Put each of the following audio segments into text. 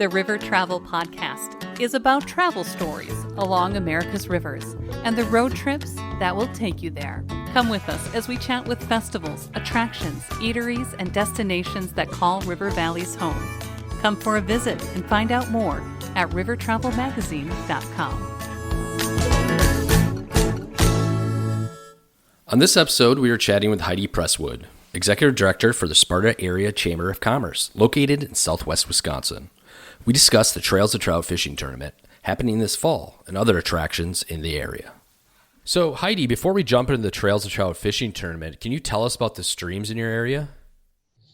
The River Travel Podcast is about travel stories along America's rivers and the road trips that will take you there. Come with us as we chat with festivals, attractions, eateries, and destinations that call River Valleys home. Come for a visit and find out more at rivertravelmagazine.com. On this episode, we are chatting with Heidi Prestwood, Executive Director for the Sparta Area Chamber of Commerce, located in southwest Wisconsin. We discuss the Trails of Trout fishing tournament happening this fall and other attractions in the area. So, Heidi, before we jump into the Trails of Trout fishing tournament, can you tell us about the streams in your area?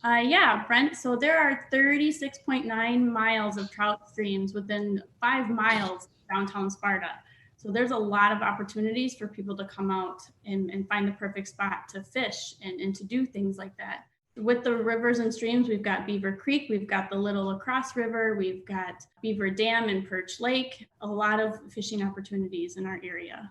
Yeah, Brent. So there are 36.9 miles of trout streams within 5 miles of downtown Sparta. So there's a lot of opportunities for people to come out and find the perfect spot to fish and to do things like that. With the rivers and streams, we've got Beaver Creek, we've got the Little Lacrosse River, we've got Beaver Dam and Perch Lake, a lot of fishing opportunities in our area.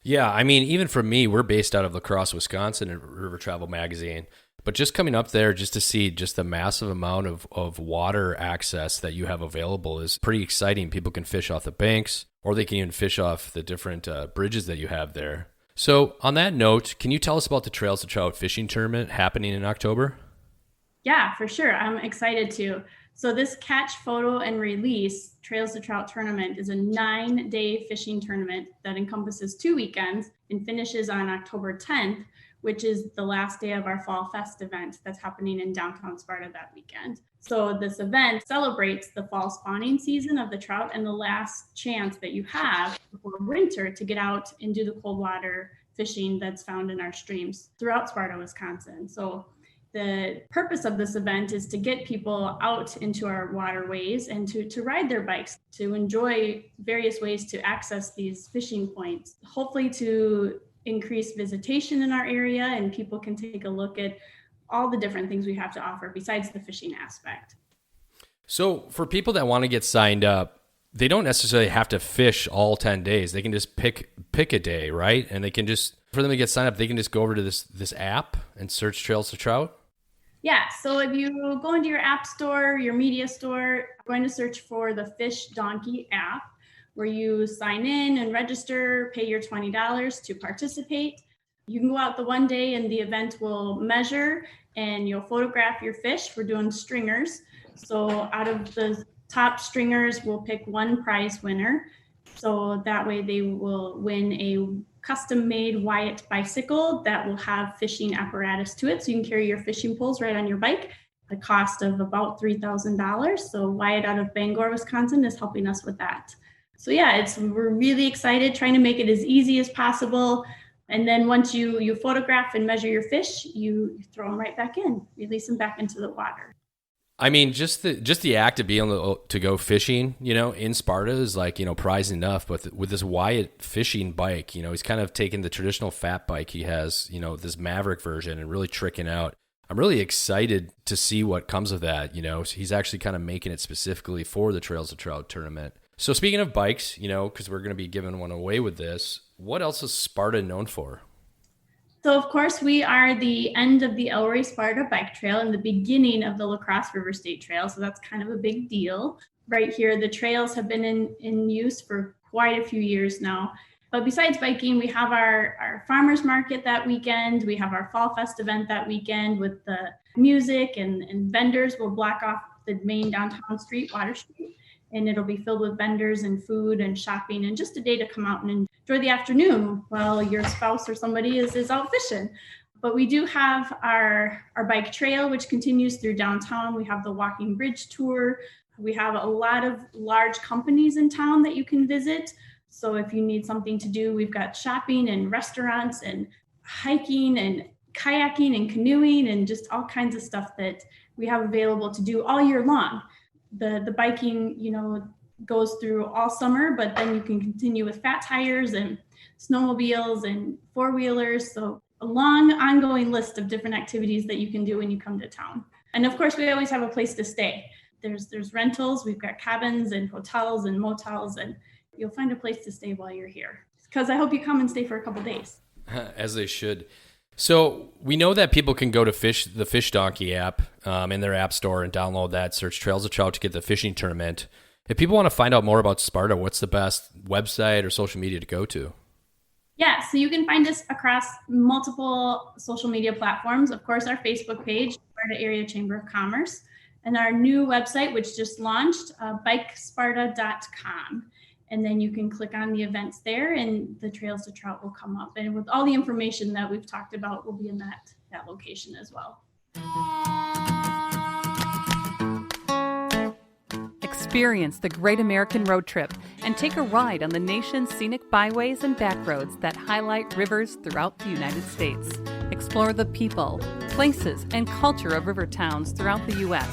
Yeah, I mean, even for me, we're based out of La Crosse, Wisconsin at River Travel Magazine. But just coming up there just to see just the massive amount of water access that you have available is pretty exciting. People can fish off the banks, or they can even fish off the different bridges that you have there. So on that note, can you tell us about the Trails of Trout fishing tournament happening in October? Yeah, for sure. I'm excited to. So this catch, photo, and release Trails of Trout tournament is a 9-day fishing tournament that encompasses 2 weekends and finishes on October 10th, which is the last day of our Fall Fest event that's happening in downtown Sparta that weekend. So this event celebrates the fall spawning season of the trout and the last chance that you have before winter to get out and do the cold water fishing that's found in our streams throughout Sparta, Wisconsin. So the purpose of this event is to get people out into our waterways and to ride their bikes, to enjoy various ways to access these fishing points, hopefully to increase visitation in our area and people can take a look at all the different things we have to offer besides the fishing aspect. So for people that want to get signed up, they don't necessarily have to fish all 10 days. They can just pick a day, right? And they can just, for them to get signed up, they can just go over to this app and search Trails to Trout? Yeah, so if you go into your app store, your media store, you're going to search for the Fish Donkey app, where you sign in and register, pay your $20 to participate. You can go out the one day and the event will measure and you'll photograph your fish. We're doing stringers. So out of the top stringers, we'll pick one prize winner. So that way they will win a custom-made Wyatt bicycle that will have fishing apparatus to it. So you can carry your fishing poles right on your bike. The cost of about $3,000. So Wyatt out of Bangor, Wisconsin is helping us with that. So yeah, we're really excited, trying to make it as easy as possible. And then once you photograph and measure your fish, you throw them right back in, release them back into the water. I mean, just the act of being able to go fishing, in Sparta is prize enough. But with this Wyatt fishing bike, he's kind of taking the traditional fat bike he has, this Maverick version and really tricking out. I'm really excited to see what comes of that. He's actually kind of making it specifically for the Trails of Trout tournament. So speaking of bikes, because we're going to be giving one away with this, what else is Sparta known for? So of course, we are the end of the Elroy Sparta Bike Trail and the beginning of the La Crosse River State Trail. So that's kind of a big deal. Right here, the trails have been in use for quite a few years now. But besides biking, we have our farmers market that weekend. We have our Fall Fest event that weekend with the music and vendors will block off the main downtown street, Water Street. And it'll be filled with vendors and food and shopping and just a day to come out and enjoy the afternoon while your spouse or somebody is out fishing. But we do have our bike trail, which continues through downtown. We have the walking bridge tour. We have a lot of large companies in town that you can visit. So if you need something to do, we've got shopping and restaurants and hiking and kayaking and canoeing and just all kinds of stuff that we have available to do all year long. The biking, goes through all summer, but then you can continue with fat tires and snowmobiles and four-wheelers. So a long ongoing list of different activities that you can do when you come to town. And of course, we always have a place to stay. There's rentals, we've got cabins and hotels and motels, and you'll find a place to stay while you're here. Because I hope you come and stay for a couple days. As they should. So we know that people can go to the Fish Donkey app in their app store and download that, search Trails of Trout to get the fishing tournament. If people want to find out more about Sparta, what's the best website or social media to go to? Yeah, so you can find us across multiple social media platforms. Of course, our Facebook page, Sparta Area Chamber of Commerce, and our new website, which just launched, bikesparta.com. And then you can click on the events there and the Trails to Trout will come up. And with all the information that we've talked about will be in that location as well. Experience the Great American Road Trip and take a ride on the nation's scenic byways and back roads that highlight rivers throughout the United States. Explore the people, places, and culture of river towns throughout the U.S.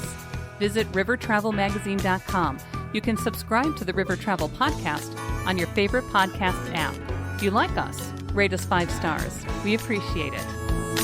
Visit rivertravelmagazine.com. You can subscribe to the River Travel Podcast on your favorite podcast app. If you like us, rate us 5 stars. We appreciate it.